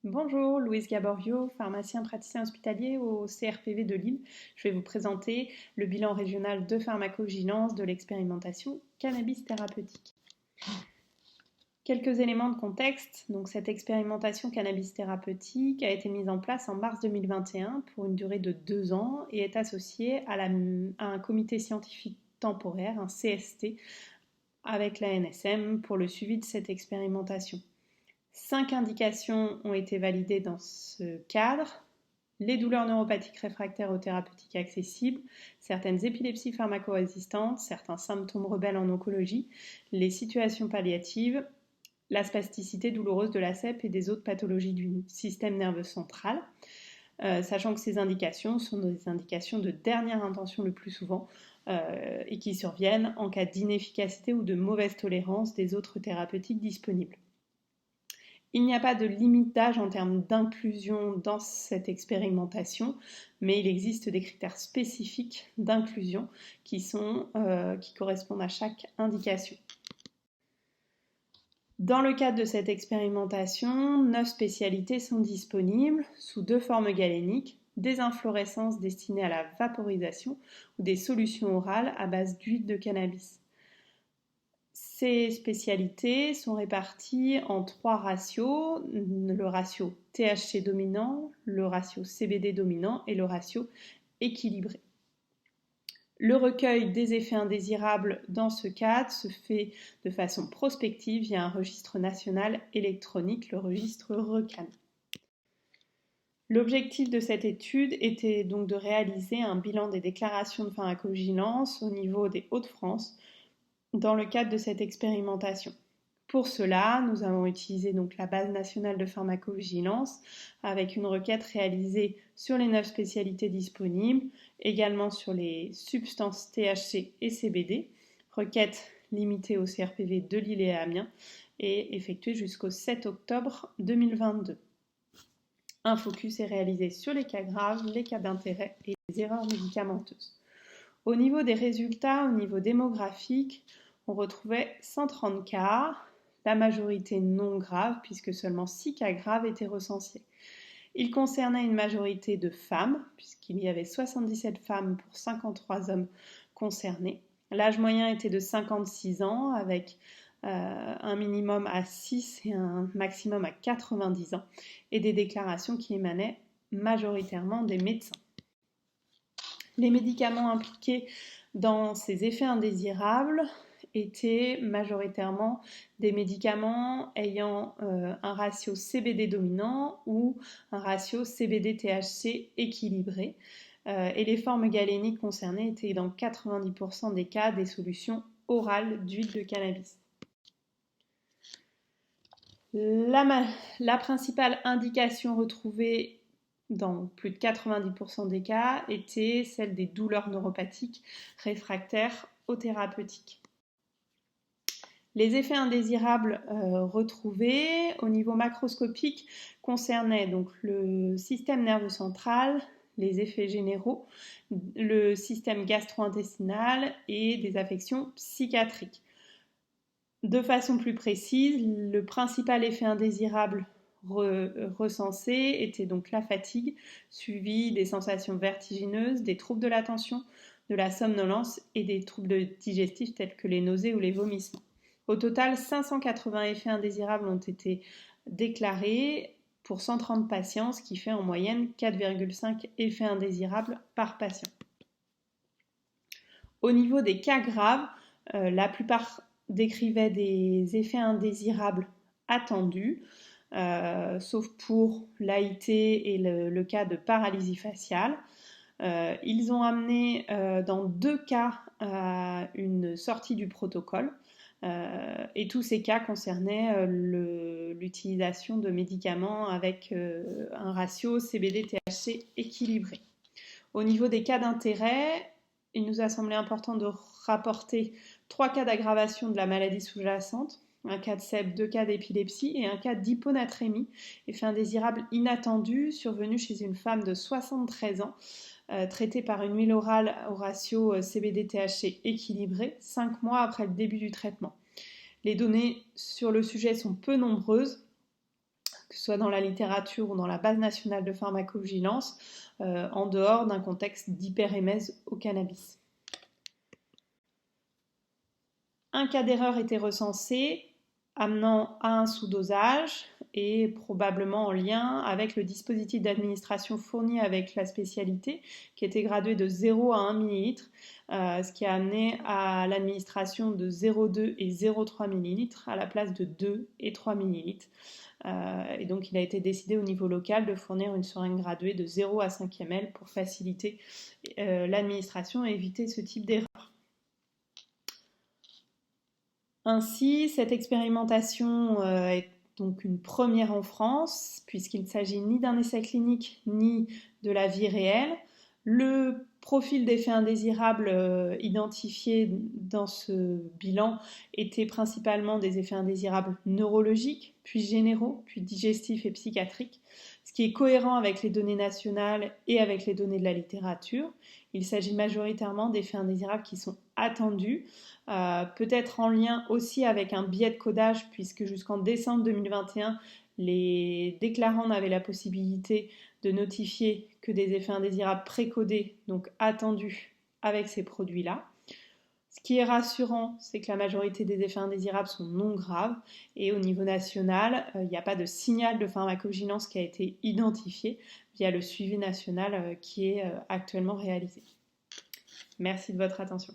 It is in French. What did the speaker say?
Bonjour, Louise Gaborio, pharmacien praticien hospitalier au CRPV de Lille. Je vais vous présenter le bilan régional de pharmacovigilance de l'expérimentation cannabis thérapeutique. Quelques éléments de contexte. Donc, cette expérimentation cannabis thérapeutique a été mise en place en mars 2021 pour une durée de 2 ans et est associée à un comité scientifique temporaire, un CST, avec la NSM pour le suivi de cette expérimentation. 5 indications ont été validées dans ce cadre. Les douleurs neuropathiques réfractaires aux thérapeutiques accessibles, certaines épilepsies pharmacorésistantes, certains symptômes rebelles en oncologie, les situations palliatives, la spasticité douloureuse de la CEP et des autres pathologies du système nerveux central, sachant que ces indications sont des indications de dernière intention le plus souvent et qui surviennent en cas d'inefficacité ou de mauvaise tolérance des autres thérapeutiques disponibles. Il n'y a pas de limite d'âge en termes d'inclusion dans cette expérimentation, mais il existe des critères spécifiques d'inclusion qui correspondent à chaque indication. Dans le cadre de cette expérimentation, 9 spécialités sont disponibles sous 2 formes galéniques, des inflorescences destinées à la vaporisation ou des solutions orales à base d'huile de cannabis. Ces spécialités sont réparties en 3 ratios, le ratio THC dominant, le ratio CBD dominant et le ratio équilibré. Le recueil des effets indésirables dans ce cadre se fait de façon prospective via un registre national électronique, le registre RECAN. L'objectif de cette étude était donc de réaliser un bilan des déclarations de pharmacovigilance au niveau des Hauts-de-France dans le cadre de cette expérimentation. Pour cela, nous avons utilisé donc la base nationale de pharmacovigilance avec une requête réalisée sur les 9 spécialités disponibles, également sur les substances THC et CBD, requête limitée au CRPV de Lille et à Amiens et effectuée jusqu'au 7 octobre 2022. Un focus est réalisé sur les cas graves, les cas d'intérêt et les erreurs médicamenteuses. Au niveau des résultats, au niveau démographique, on retrouvait 130 cas, la majorité non grave, puisque seulement 6 cas graves étaient recensés. Il concernait une majorité de femmes, puisqu'il y avait 77 femmes pour 53 hommes concernés. L'âge moyen était de 56 ans, avec un minimum à 6 et un maximum à 90 ans, et des déclarations qui émanaient majoritairement des médecins. Les médicaments impliqués dans ces effets indésirables étaient majoritairement des médicaments ayant un ratio CBD dominant ou un ratio CBD-THC équilibré. Et les formes galéniques concernées étaient dans 90% des cas des solutions orales d'huile de cannabis. La principale indication retrouvée dans plus de 90% des cas était celle des douleurs neuropathiques réfractaires aux thérapeutiques. Les effets indésirables retrouvés au niveau macroscopique concernaient donc le système nerveux central, les effets généraux, le système gastro-intestinal et des affections psychiatriques. De façon plus précise, le principal effet indésirable recensé était donc la fatigue, suivie des sensations vertigineuses, des troubles de l'attention, de la somnolence et des troubles digestifs tels que les nausées ou les vomissements. Au total, 580 effets indésirables ont été déclarés pour 130 patients, ce qui fait en moyenne 4,5 effets indésirables par patient. Au niveau des cas graves, la plupart décrivaient des effets indésirables attendus, sauf pour l'AIT et le cas de paralysie faciale. Ils ont amené dans 2 cas à une sortie du protocole et tous ces cas concernaient l'utilisation de médicaments avec un ratio CBD-THC équilibré. Au niveau des cas d'intérêt, il nous a semblé important de rapporter 3 cas d'aggravation de la maladie sous-jacente, un cas de CEP, 2 cas d'épilepsie et un cas d'hyponatrémie, effet indésirable inattendu survenu chez une femme de 73 ans, traitée par une huile orale au ratio CBD-THC équilibré 5 mois après le début du traitement. Les données sur le sujet sont peu nombreuses, que ce soit dans la littérature ou dans la base nationale de pharmacovigilance, en dehors d'un contexte d'hyperémèse au cannabis. Un cas d'erreur était recensé, amenant à un sous-dosage et probablement en lien avec le dispositif d'administration fourni avec la spécialité qui était gradué de 0 à 1 ml, ce qui a amené à l'administration de 0,2 et 0,3 ml à la place de 2 et 3 ml. Et donc il a été décidé au niveau local de fournir une seringue graduée de 0 à 5 ml pour faciliter l'administration et éviter ce type d'erreur. Ainsi, cette expérimentation est donc une première en France, puisqu'il ne s'agit ni d'un essai clinique ni de la vie réelle. Le profil d'effets indésirables identifié dans ce bilan était principalement des effets indésirables neurologiques, puis généraux, puis digestifs et psychiatriques, ce qui est cohérent avec les données nationales et avec les données de la littérature. Il s'agit majoritairement d'effets indésirables qui sont attendus, peut-être en lien aussi avec un biais de codage, puisque jusqu'en décembre 2021, les déclarants n'avaient la possibilité de notifier que des effets indésirables précodés, donc attendus avec ces produits-là. Ce qui est rassurant, c'est que la majorité des effets indésirables sont non graves et au niveau national, il n'y a pas de signal de pharmacovigilance qui a été identifié via le suivi national qui est actuellement réalisé. Merci de votre attention.